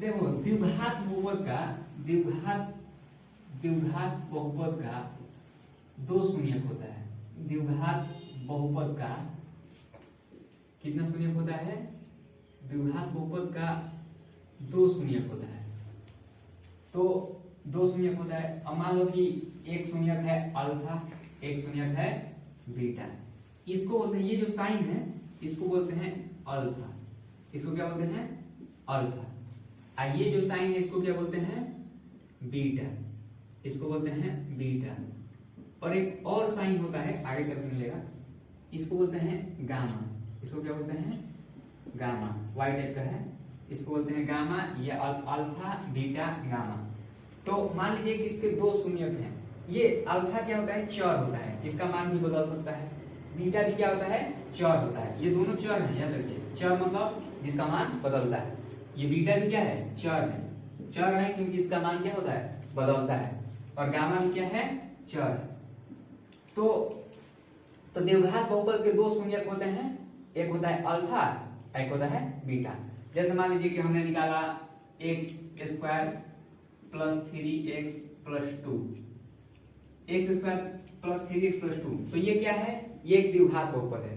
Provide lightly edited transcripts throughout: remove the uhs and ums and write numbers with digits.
देखो द्विघात बहुपद का द्विघात बहुपद का दो शून्यक होता है। द्विघात बहुपद का कितना शून्यक होता है? द्विघात बहुपद का दो शून्यक होता है। तो दो शून्यक होता है। अब मान लो कि एक शून्यक है अल्फा, एक शून्यक है बीटा। इसको बोलते हैं, ये जो साइन है इसको बोलते हैं अल्फा। इसको क्या बोलते हैं? अल्फा। और ये जो साइन है इसको क्या बोलते हैं? बीटा। इसको बोलते हैं बीटा। और एक और साइन होता है, आगे चल के मिलेगा, इसको बोलते हैं गामा। इसको क्या बोलते हैं? गामा। वाई टाइप का है, इसको बोलते हैं गामा या अल्फा बीटा गामा। तो मान लीजिए कि इसके दो शून्यक हैं। ये अल्फा क्या होता है? चर होता है, इसका मान भी बदल सकता है। बीटा भी क्या होता है? चर होता है। ये दोनों चर हैं, याद रखिए। चर मतलब जिसका मान बदलता है। ये बीटा भी क्या है? चर है। चर है क्योंकि इसका मान क्या होता है? बदलता है। और गामा भी क्या है? चर है। तो द्विघात बहुपद के दो शून्यक होते हैं, एक होता है अल्फा, एक होता है बीटा। जैसे मान लीजिए कि हमने निकाला x square plus 3x plus 2, x square plus 3x plus 2। तो ये क्या है? ये एक द्विघात बहुपद है।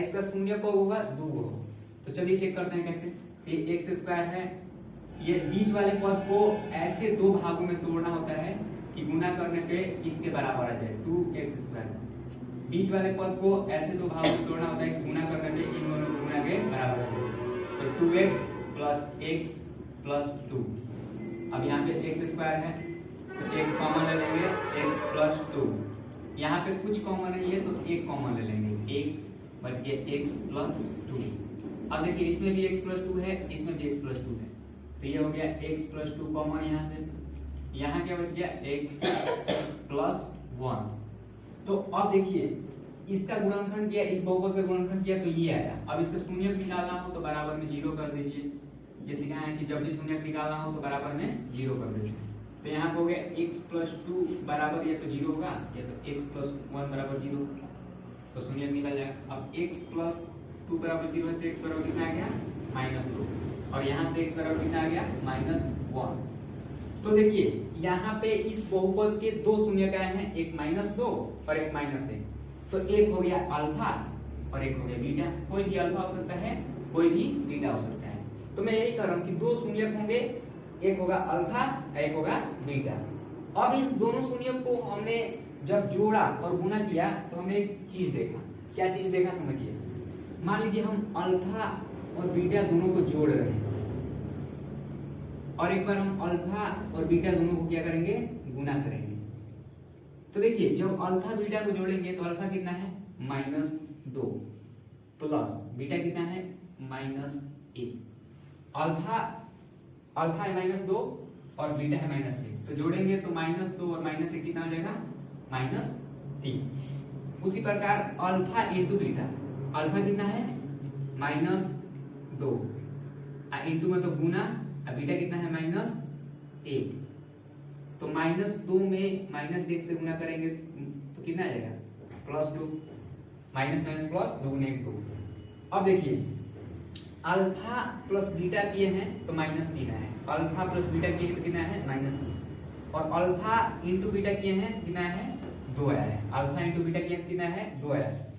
इसका शून्य को होगा 2 हो। तो चलिए चेक करते हैं कैसे। ये एक्स स्क्वायर है, ये बीच वाले पद को ऐसे दो भागों में तोड़ना होता है कि गुना करने पे इसके बराबर आ जाए 2x स्क्वायर। बीच वाले पद को ऐसे दो भागों में तोड़ना होता है कि गुना करने पे इन दोनों को गुना के बराबर आ जाए। तो 2x प्लस x प्लस 2। अब यहाँ पे एक्स स्क्वायर है तो x कॉमन ले लेंगे, x प्लस 2। यहाँ पे कुछ कॉमन नहीं है तो एक कॉमन ले लेंगे, एक बच गया x प्लस 2। अब देखिए इसमें भी x प्लस 2 है, इसमें भी x प्लस 2 है। तो ये हो गया x प्लस 2 कॉमन यहाँ से। यहाँ क्या बच गया? x plus 1। तो अब देखिए इसका गुणनखंड किया, इस बहुपद का गुणनखंड किया तो ये आया। अब इसका शून्यक निकालना हो तो बराबर में 0 कर दीजिए। ये सीखा है कि जब भी शून्यक निकालना हो तो बराबर में 0 कर देते हैं। तो यहाँ पे हो गया x प्लस 2 बराबर या तो 0 होगा या तो x प्लस 1 बराबर 0, तो शून्यक निकल जाएगा। अब x प्लस 2 बराबर 0 है तो x बराबर कितना आ गया? -2। और यहाँ से x बराबर कितना आ गया? -1। तो देखिए यहाँ पे इस बहुपद के दो शून्यक आए हैं, एक -2 और एक -1। तो एक हो गया अल्फा और एक हो गया बीटा। कोई भी अल्फा हो सकता है, कोई भी बीटा हो सकता है। तो मैं यही कह रहा हूँ कि दो शून्यक होंगे, एक होगा अल्फा एक होगा बीटा। अब इन दोनों शून्यक को हमने जब जोड़ा और गुना किया तो हमने एक चीज देखा। क्या चीज देखा समझिए। मान लीजिए हम अल्फा और बीटा दोनों को जोड़ रहे हैं और एक बार हम अल्फा और बीटा दोनों को क्या करेंगे? गुना करेंगे। तो देखिए जब अल्फा बीटा को जोड़ेंगे तो अल्फा कितना है? -2 प्लस बीटा कितना है? -1। अल्फा है -2 और बीटा है -1। तो जोड़ेंगे तो -2 और -1 कितना हो जाएगा? -3। उसी प्रकार अल्फा इंटू बीटा, अल्फा कितना है? -2 इंटू मतलब गुना, बीटा कितना है? -1। तो -2 में -1 से गुना करेंगे तो कितना आ जाएगा? +2। माइनस माइनस प्लस 2 गुने 2। अब देखिए अल्फा प्लस बीटा किए हैं तो -3 है। अल्फा प्लस बीटा किए तो कितना है? -3। और अल्फा इंटू बीटा किए हैं कितना है? 2 आया है। अल्फा इंटू बीटा किए तो कितना है? 2 आया है।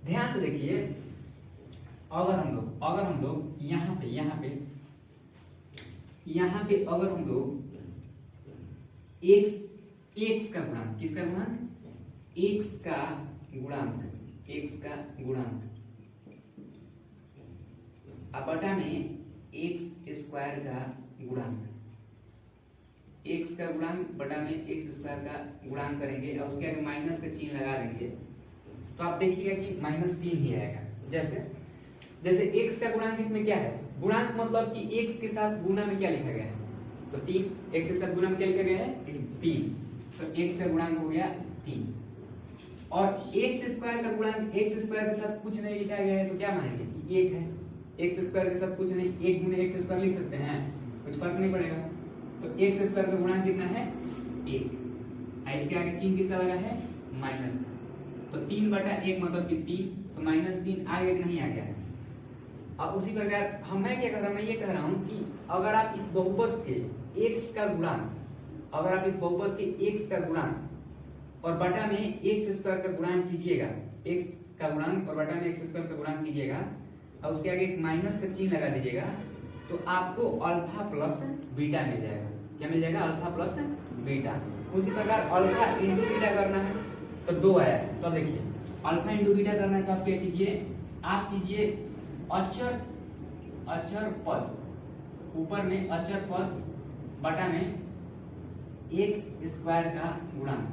ध्यान से देखिए अगर हम लोग यहाँ पे अगर हम लोग x का गुणांक, किसका गुणांक? x का गुणांक बटा में x स्क्वायर का गुणांक, x का गुणांक बटा में x स्क्वायर का गुणांक करेंगे और उसके आगे माइनस का चिन्ह लगा देंगे तो आप देखिएगा कि -3 ही आएगा। जैसे x का गुणांक इसमें क्या है? गुणांक मतलब कि x के साथ गुणा में क्या लिखा गया है? तो 3। x के साथ गुणा में क्या लिखा गया है? 3। तो x का गुणांक हो गया 3। और x स्क्वायर का गुणांक x स्क्वायर के साथ कुछ नहीं लिखा गया है तो क्या मानेंगे कि 1 है। x स्क्वायर के साथ कुछ नहीं, 1 गुने x स्क्वायर लिख सकते हैं, कुछ फर्क नहीं पड़ेगा। तो x स्क्वायर का गुणांक कितना है? 1। इसके आगे चिन्ह किसका लगा है? माइनस। तो 3/1 मतलब कि 3। तो -3 आ गया कि नहीं आ गया? और उसी प्रकार मैं क्या कर रहा हूँ, मैं ये कह रहा हूँ कि अगर आप इस बहुपद के x का गुणांक, अगर आप इस बहुपद के x का गुणांक और बटा में x स्क्वायर का गुणांक कीजिएगा, x का गुणांक और बटा में x स्क्वायर का गुणांक कीजिएगा और उसके आगे एक माइनस का चिन्ह लगा दीजिएगा, तो आपको अल्फा प्लस बीटा मिल जाएगा। क्या मिल जाएगा? Alpha plus beta. उसी प्रकार अल्फा इंटू बीटा करना है तो 2 आया है, तो देखिए अल्फा इंटू बीटा करना है तो आप क्या कीजिए, आप कीजिए अचर पद, ऊपर में अचर पद बटा में एक्स स्क्वायर का गुणांक,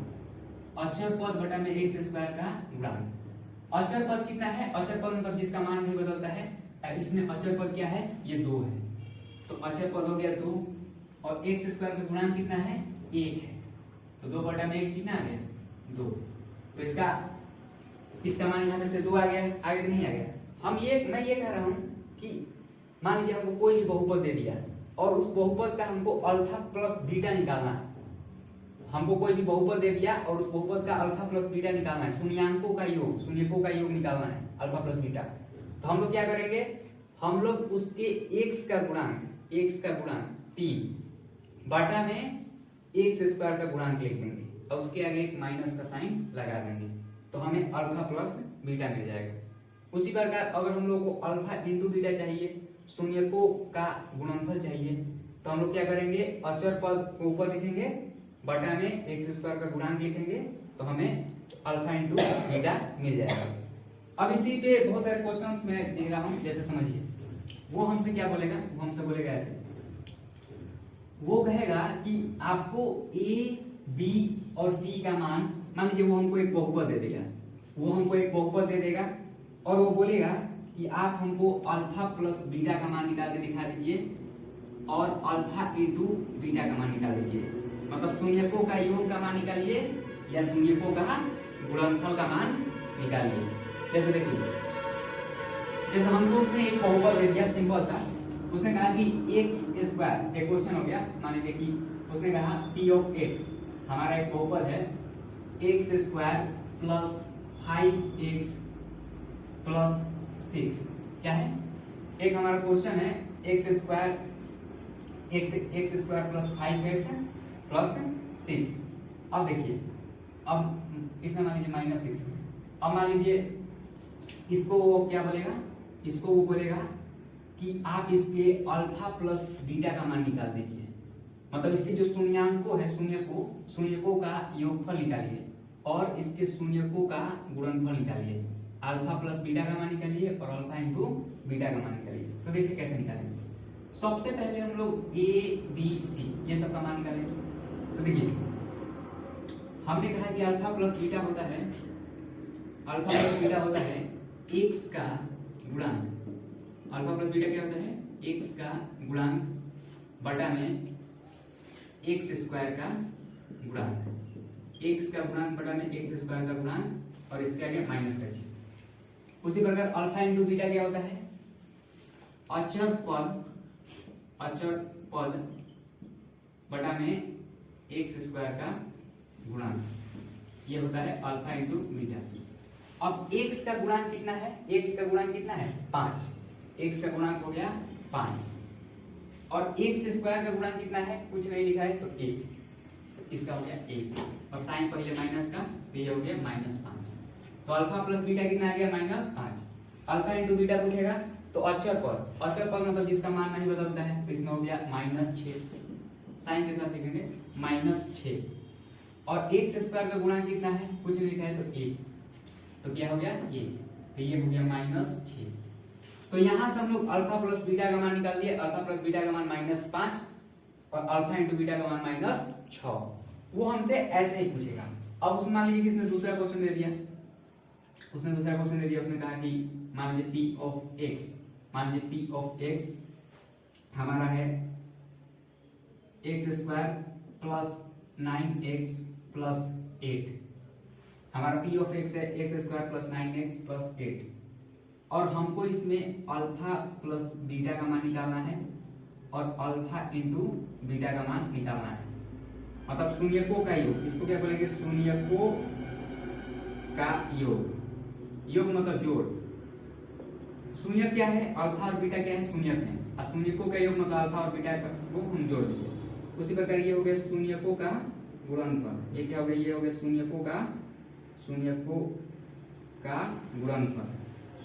अचर पद बटा में एक्स स्क्वायर का गुणांक। अचर पद कितना है? अचर पद मतलब जिसका मान नहीं बदलता है, इसमें अचर पद क्या है? ये 2 है, तो अचर पद हो गया 2 और एक्स स्क्वायर का गुणांक कितना है? 1 है, तो 2 बटा में 1 कितना आ गया? 2। तो इसका मान यहाँ पे से 2 आ गया, आगे नहीं आ गया। मैं ये कह रहा हूँ कि मान लीजिए हमको कोई भी बहुपद दे दिया और उस बहुपद का हमको अल्फा प्लस बीटा निकालना है। हमको कोई भी बहुपद दे दिया और उस बहुपद का अल्फा प्लस बीटा निकालना है, शून्यकों का योग निकालना है, अल्फा प्लस बीटा। तो हम लोग क्या करेंगे, हम लोग उसके x का गुणांक 3 बटा में एक्स स्क्वायर का गुणांक लिख देंगे और उसके आगे एक माइनस का साइन लगा देंगे, तो हमें अल्फा प्लस बीटा मिल जाएगा। उसी प्रकार अगर हम लोग को अल्फा इंटू बीटा चाहिए, शून्यकों का गुणनफल चाहिए, तो हम लोग क्या करेंगे, अचर पद को ऊपर लिखेंगे, बटा में एक्स स्क्वायर का गुणांक लिखेंगे, तो हमें अल्फा इंटू बीटा मिल जाएगा। अब इसी पे बहुत सारे क्वेश्चंस मैं दे रहा हूँ, जैसे समझिए, वो हमसे क्या बोलेगा, वो हमसे बोलेगा ऐसे, वो कहेगा कि आपको a, b और c का मान लीजिए वो हमको एक बहुपद दे देगा, और वो बोलेगा कि आप हमको अल्फा प्लस बीटा का मान निकाल के दिखा दीजिए और अल्फा इंटू बीटा का मान निकाल दीजिए। मतलब शून्यकों का योग का मान निकालिए या शून्यकों का गुणनफल का मान निकालिए। जैसे देखिए, जैसे हमको उसने एक बहुपद दे दिया सिंपल था, उसने कहा कि एक्स स्क्वायर, एक क्वेश्चन हो गया, मान लीजिए कि उसने कहा p ऑफ x, हमारा एक बहुपद है x square plus 5x plus 6, क्या है, एक हमारा क्वेश्चन है x square plus 5x plus 6। अब देखिए, अब इसमें मान लीजिए -6, अब मान लीजिए इसको वो क्या बोलेगा, इसको वो बोलेगा कि आप इसके अल्फा प्लस बीटा का मान निकाल दीजिए। मतलब इसके जो शून्याकों है, शून्यकों का योगफल निकालिए और इसके शून्यकों का गुणनफल निकालिए, अल्फा प्लस बीटा का मान निकालिए और अल्फा इंटू बीटा का मान निकालिए। तो देखिए कैसे निकालेंगे। सबसे पहले हम लोग a, b, c ये सब का मान निकालेंगे। तो देखिए, हमने कहा कि अल्फा प्लस बीटा होता है x का गुणांक, अल्फा प्लस बीटा क्या होता है, x का गुणांक बटा में एक्स स्क्वायर का गुणांक, x का गुणांक बटा में एक्स स्क्वायर का गुणांक और इसके आगे माइनस का चिन्ह। उसी प्रकार अल्फा इंटू बीटा क्या होता है, अचर पद बटा में एक्स स्क्वायर का गुणांक, ये होता है अल्फा इंटू बीटा। अब x का गुणांक कितना है, x का गुणांक कितना है 5, x का गुणांक हो गया 5 और एक्स स्क्वायर का गुणांक कितना है, कुछ नहीं लिखा है तो 1, तो इसका हो गया 1 और साइन पहले माइनस का, तो ये हो गया -5। तो अल्फा प्लस बीटा कितना आ गया -5। अल्फा इंटू बीटा पूछेगा तो अचर पद मतलब जिसका मान नहीं बदलता है, तो इसमें हो गया -6, साइन के साथ लिखेंगे -6 और एक्स स्क्वायर का गुणांक कितना है, कुछ नहीं लिखा है तो 1, तो क्या हो गया 1, तो ये हो गया -6। तो यहां से हम लोग अल्फा प्लस बीटा का मान निकाल दिए, अल्फा प्लस बीटा का मान -5 और अल्फा इंटू बीटा का मान -6। वो हमसे ऐसे ही पूछेगा। अब उसमें मान लीजिए कि इसने दूसरा क्वेश्चन दे दिया, उसने कहा कि मान लीजिए p ऑफ x हमारा है x square plus 9x plus 8, हमारा p ऑफ x है x square plus 9x plus 8 और हमको इसमें अल्फा प्लस बीटा का मान निकालना है और अल्फा इंटू बीटा का मान निकालना है। मतलब शून्यकों का योग, इसको क्या बोलेंगे, शून्यकों का योग मतलब जोड़, शून्यक क्या है, अल्फा और बीटा क्या है, शून्यक है, और शून्यकों का योग मतलब अल्फा और बीटा को हम जोड़ दिए। उसी प्रकार ये हो गया शून्यकों का गुणनफल, ये क्या हो गया, ये हो गया शून्यकों का गुणनफल।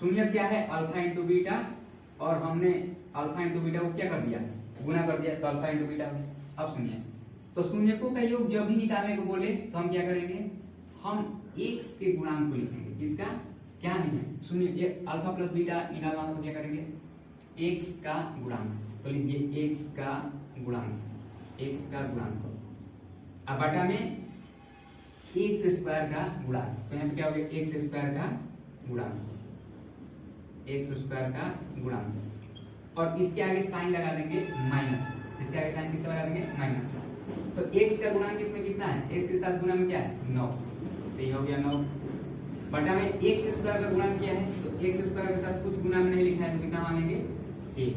शून्यक क्या है, अल्फा इंटू बीटा, और हमने अल्फा इंटू बीटा को क्या कर दिया, गुना कर दिया, तो अल्फा इंटू बीटा हो गया। अब सुनिए, तो शून्यकों का योग जब भी निकालने को बोले तो हम क्या करेंगे, हम x के गुणांक को लिखेंगे। किसका, क्या नहीं है, शून्य, ये अल्फा प्लस बीटा निकालना हो तो क्या करेंगे, x का गुणांक, तो लिखिए x का गुणांक, अब बटा में x स्क्वायर का गुणांक, तो यहाँ पे क्या हो गया, x स्क्वायर का गुणांक, और इसके आगे साइन लगा देंगे माइनस, इसके आगे साइन किसका लगा देंगे, माइनस का। तो x का गुणांक इसमें कितना है, x के साथ गुना में क्या है, 9, तो ये हो गया 9, बटा में x स्क्वायर का गुणांक क्या है, तो x स्क्वायर के साथ कुछ गुना में नहीं लिखा है तो कितना मानेंगे, 1,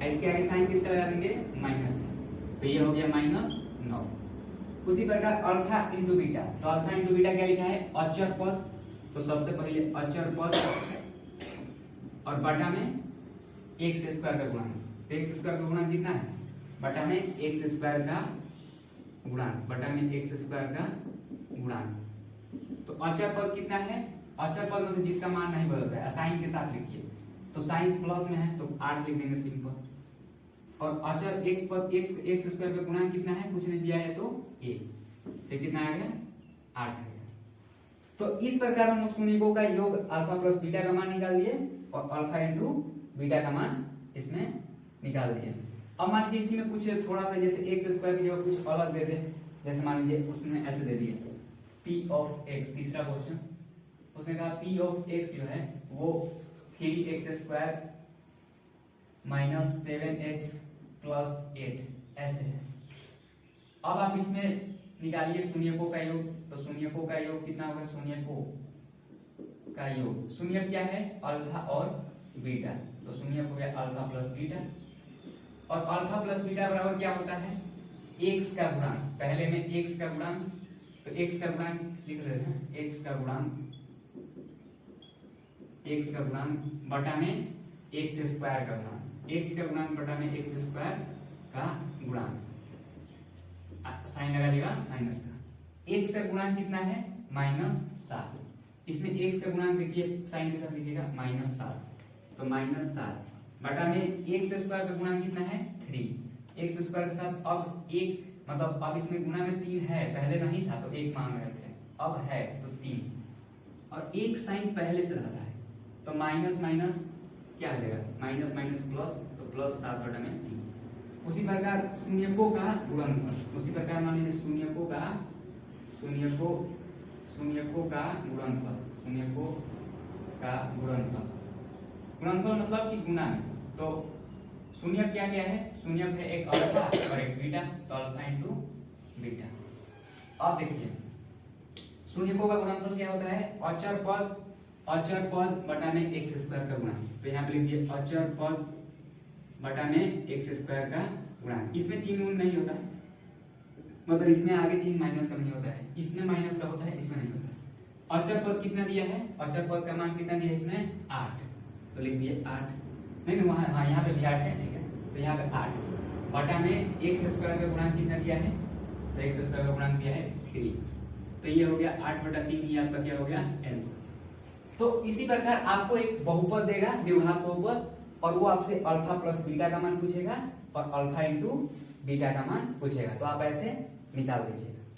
इसके आगे साइन किसका लगा देंगे, माइनस का, तो ये हो गया -9। उसी प्रकार अल्फा इंटू बीटा, तो अल्फा इंटू बीटा क्या लिखा है, अचर पद, तो सबसे पहले अचर पद और बटा में x स्क्वायर का गुणांक, तो x स्क्वायर का गुणांक कितना है, बटा में x स्क्वायर का गुणांक, तो अचर पद कितना है, अचर पद मतलब जिसका मान नहीं बदलता है, साइन के साथ लिखिए, तो साइन प्लस में है तो 8 लिख देंगे सिंपल, और अचर x पद x स्क्वायर का गुणांक कितना है, कुछ नहीं दिया है तो 1, तो कितना आ गया, 8 आ गया। तो इस प्रकार हम लोग शून्यकों का योग अल्फा प्लस बीटा का मान निकाल दिए और अल्फा इंटू बीटा का मान इसमें निकाल दिए। अब मान लीजिए इसी में कुछ थोड़ा सा, जैसे x स्क्वायर की जगह कुछ अलग दे दे, जैसे मान लीजिए उसने ऐसे दे दिया p ऑफ x, तीसरा क्वेश्चन, उसने कहा p ऑफ x जो है वो 3x square minus 7x plus 8 ऐसे है। अब आप इसमें निकालिए शून्यकों का योग, तो शून्यकों का योग कितना होगा, शून्यकों का योग, शून्यक क्या है, अल्फा और बीटा, तो शून्यक हो गया अल्फा प्लस बीटा, और अल्फा प्लस बीटा बराबर क्या होता है, x का गुणांक, पहले में x का गुणांक, तो x का गुणांक लिख लेते हैं, x का गुणांक बटा में x स्क्वायर का गुणांक, x का गुणांक बटा में x स्क्वायर का गुणांक, साइन लगा देगा माइनस का, x का गुणांक कितना है, -7, इसमें x का गुणांक देखिए साइन के साथ लिखिएगा -7, तो -7 बटा में x स्क्वायर का गुणांक कितना है, 3, x स्क्वायर के साथ अब 1, मतलब अब इसमें गुना में 3 है, पहले नहीं था तो 1 मान रहे थे, अब है तो 3, और एक साइन पहले से रहता है, तो माइनस माइनस क्या हो जाएगा, माइनस माइनस प्लस, तो +7 बटा में 3। उसी प्रकार शून्यकों का गुणनफल, उसी प्रकार मान लीजिए शून्यकों का गुणनफल मतलब कि गुना में, तो शून्यक क्या क्या है, शून्यक है एक अल्फा और एक बीटा, तो अल्फा इंटू बीटा। अब देखिए शून्यकों का गुणनफल क्या होता है, अचर पद बटा में x स्क्वायर का गुणा, तो यहाँ पे लिखिए अचर पद बटा में x स्क्वायर का गुणा, इसमें चिन्ह नहीं होता है, मतलब इसमें आगे चिन्ह माइनस का नहीं होता है, इसमें माइनस का होता है, इसमें नहीं होता है। अचर पद कितना दिया है, अचर पद का मान कितना दिया है इसमें 8, तो लिख दिए 8, नहीं वहाँ, हाँ यहाँ पे भी 8 है, ठीक है, तो यहाँ पे 8 बटा में x स्क्वायर का गुणांक कितना दिया है, तो x स्क्वायर का गुणांक दिया है 3, तो ये हो गया 8/3, ही आपका क्या हो गया आंसर। तो इसी प्रकार आपको एक बहुपद देगा, द्विघात बहुपद, और वो आपसे अल्फा प्लस बीटा का मान पूछेगा और अल्फा इंटू बीटा का मान पूछेगा, तो आप ऐसे निकाल दीजिएगा।